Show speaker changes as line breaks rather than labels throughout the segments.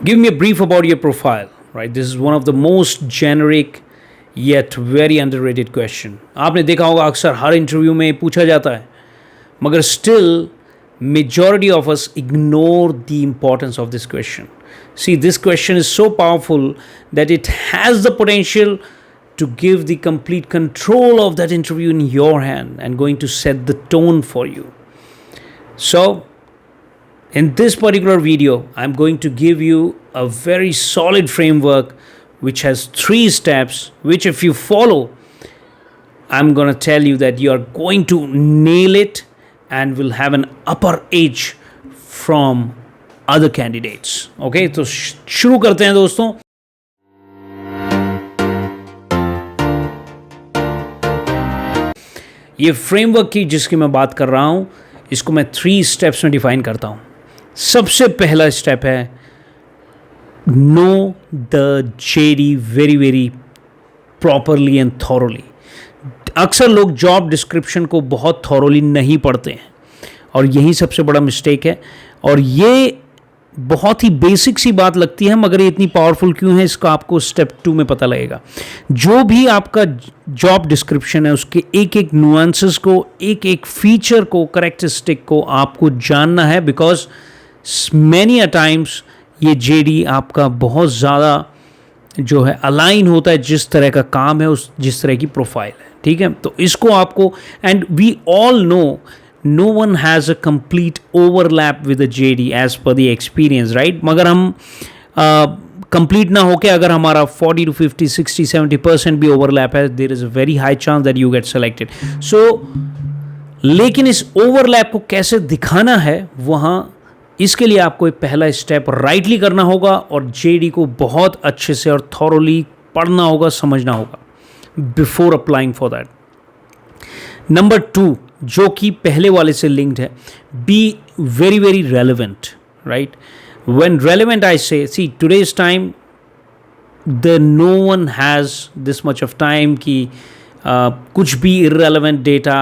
Give me a brief about your profile, right? This is one of the most generic yet very underrated question. आपने देखा होगा अक्सर हर interview में पूछा जाता है, मगर still majority of us ignore the importance of this question. See, this question is so powerful that it has the potential to give the complete control of that interview in your hand and going to set the tone for you. So, in this particular video, I'm going to give you a very solid framework which has 3 steps, which if you follow, I'm going to tell you that you are going to nail it and will have an upper edge from other candidates. Okay, तो शुरू करते हैं दोस्तों. ये framework की जिसकी मैं बात कर रहा हूं, इसको मैं 3 स्टेप्स में डिफाइन करता हूं. सबसे पहला स्टेप है know the JD very very properly and thoroughly. अक्सर लोग जॉब डिस्क्रिप्शन को बहुत थॉरोली नहीं पढ़ते हैं और यही सबसे बड़ा मिस्टेक है. और ये बहुत ही बेसिक सी बात लगती है, मगर ये इतनी पावरफुल क्यों है इसका आपको स्टेप 2 में पता लगेगा. जो भी आपका जॉब डिस्क्रिप्शन है उसके एक एक नुआंसेस को, एक एक फीचर को, करेक्टरिस्टिक को आपको जानना है. बिकॉज मैनी अ टाइम्स ये जेडी आपका बहुत ज़्यादा जो है अलाइन होता है जिस तरह का काम है, उस जिस तरह की प्रोफाइल है. ठीक है, तो इसको आपको, and we all know no one has a complete overlap with the JD as per the experience, right? मगर हम complete ना होके अगर हमारा 40 to 50, 60, 70% भी overlap है, there is a very high chance that you get selected. So, लेकिन इस overlap को कैसे दिखाना है वहाँ, इसके लिए आपको एक पहला स्टेप राइटली करना होगा और JD को बहुत अच्छे से और थॉरोली पढ़ना होगा, समझना होगा before applying for that. Number 2, जो कि पहले वाले से लिंक्ड है, be very very relevant, right? When relevant I say, see today's time the no one has this much of time कि कुछ भी irrelevant data,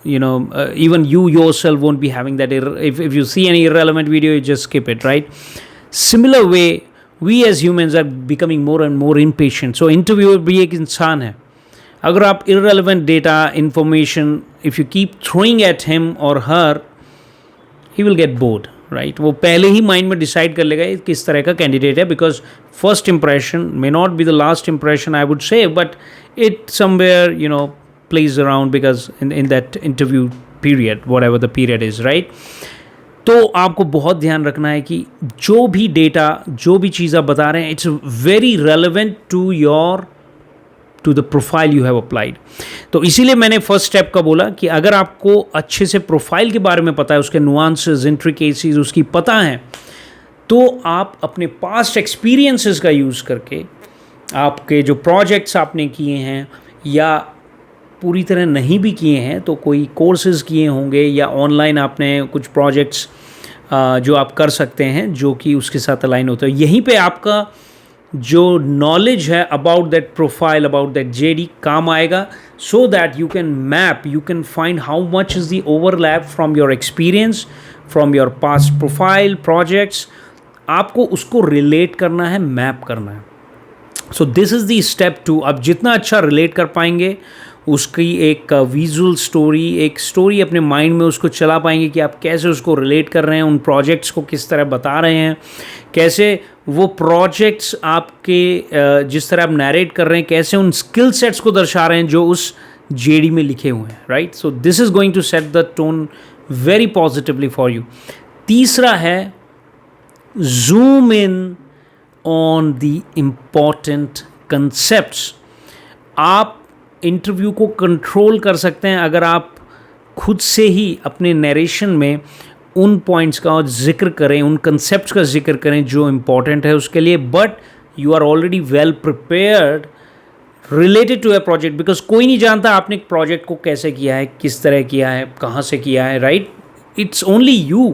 you know, even you yourself won't be having that. If you see any irrelevant video, you just skip it, right? Similar way, we as humans are becoming more and more impatient. So interviewer भी एक इंसान है. अगर आप irrelevant data, information, if you keep throwing at him or her, he will get bored, right? वो पहले ही mind में decide कर लेगा किस तरह का कैंडिडेट है. Because first impression may not be the last impression, I would say, but it somewhere you know plays around because in that interview period, whatever the period is, right? तो आपको बहुत ध्यान रखना है कि जो भी डेटा, जो भी चीज़ आप बता रहे हैं, it's very relevant to your to the profile you have applied. तो इसीलिए मैंने फर्स्ट स्टेप का बोला कि अगर आपको अच्छे से प्रोफाइल के बारे में पता है, उसके नुआंसेस, इंट्रिकेसीज उसकी पता है, तो आप अपने पास्ट एक्सपीरियंसेस का यूज़ करके, आपके जो प्रोजेक्ट्स आपने किए हैं या पूरी तरह नहीं भी किए हैं तो कोई कोर्सेज किए होंगे या ऑनलाइन आपने कुछ प्रोजेक्ट्स जो आप कर सकते हैं जो कि उसके साथ अलाइन होते हैं, यहीं पे आपका जो नॉलेज है about that profile, about that JD काम आएगा. So that you can map, you can find how much is the overlap from your experience, from your past profile, projects. आपको उसको रिलेट करना है, मैप करना है. सो दिस इज़ द स्टेप 2. आप जितना अच्छा रिलेट कर पाएंगे, उसकी एक विजुअल स्टोरी, एक स्टोरी अपने माइंड में उसको चला पाएंगे कि आप कैसे उसको रिलेट कर रहे हैं, उन प्रोजेक्ट्स को किस तरह बता रहे हैं, कैसे वो प्रोजेक्ट्स आपके जिस तरह आप नैरेट कर रहे हैं, कैसे उन स्किल सेट्स को दर्शा रहे हैं जो उस जेडी में लिखे हुए हैं, right? So this is going to set the tone very positively for you. तीसरा है zoom in on the important concepts. आप इंटरव्यू को कंट्रोल कर सकते हैं अगर आप खुद से ही अपने नरेशन में उन पॉइंट्स का जिक्र करें, उन कंसेप्ट्स का जिक्र करें जो इम्पॉर्टेंट है उसके लिए. But you are already well prepared related to a project, because कोई नहीं जानता आपने एक प्रोजेक्ट को कैसे किया है, किस तरह किया है, कहाँ से किया है, right? It's only you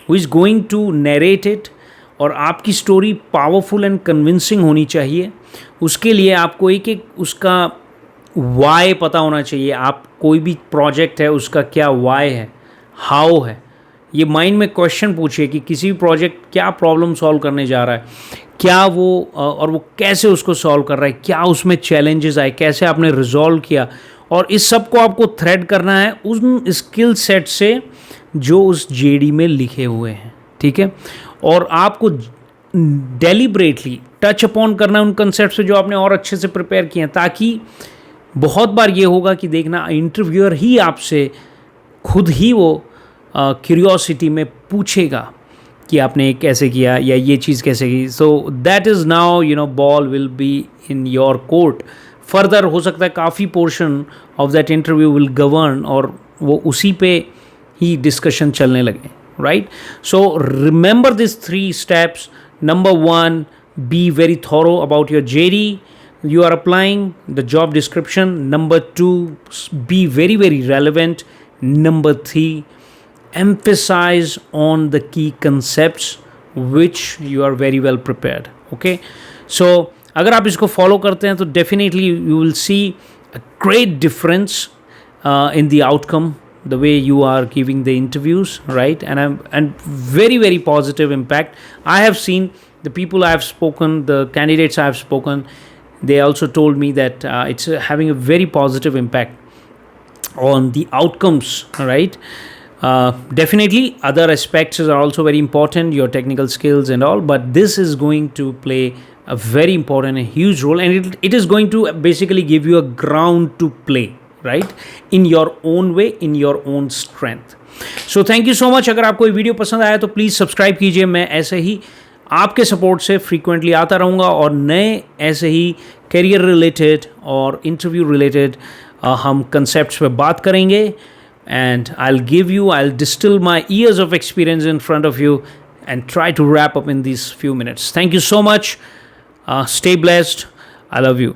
who is going to narrate it. और आपकी स्टोरी पावरफुल एंड कन्विंसिंग होनी चाहिए. उसके लिए आपको एक एक उसका वाई पता होना चाहिए. आप कोई भी प्रोजेक्ट है उसका क्या वाई है, हाउ है, ये माइंड में क्वेश्चन पूछिए कि किसी भी प्रोजेक्ट क्या प्रॉब्लम सॉल्व करने जा रहा है, क्या वो और वो कैसे उसको सॉल्व कर रहा है, क्या उसमें चैलेंजेस आए, कैसे आपने रिजॉल्व किया, और इस सब को आपको थ्रेड करना है उन स्किल सेट से जो उस जेडी में लिखे हुए हैं, ठीक है। और आपको डेलिब्रेटली टच अपॉन करना है उन कंसेप्ट से जो आपने और अच्छे से प्रिपेयर किए हैं, ताकि बहुत बार ये होगा कि देखना इंटरव्यूअर ही आपसे खुद ही वो क्यूरियोसिटी में पूछेगा कि आपने कैसे किया या ये चीज़ कैसे की। So that is now ball will be in your court. Further हो सकता है काफ़ी portion of that interview will govern और वो उसी पे ही डिस्कशन चलने लगे, right. So remember this 3 steps. Number 1, be very thorough about your JD you are applying, the job description. Number 2, be very very relevant. Number 3, emphasize on the key concepts which you are very well prepared. Okay, so अगर आप इसको follow करते हैं तो definitely you will see a great difference in the outcome, the way you are giving the interviews, right? And very very positive impact. I have seen the people I have spoken, the candidates I have spoken, they also told me that it's having a very positive impact on the outcomes, right? Definitely other aspects are also very important, your technical skills and all, but this is going to play a very important and huge role, and it is going to basically give you a ground to play, right, in your own way, in your own strength. So thank you so much. अगर आपको ये video पसंद आया तो please subscribe कीजिए। मैं ऐसे ही आपके सपोर्ट से फ्रीक्वेंटली आता रहूँगा और नए ऐसे ही करियर रिलेटेड और इंटरव्यू रिलेटेड हम कंसेप्ट्स पे बात करेंगे, and I'll distill my years of experience in front of you and try to wrap up in these few minutes. Thank you so much. Stay blessed. I love you.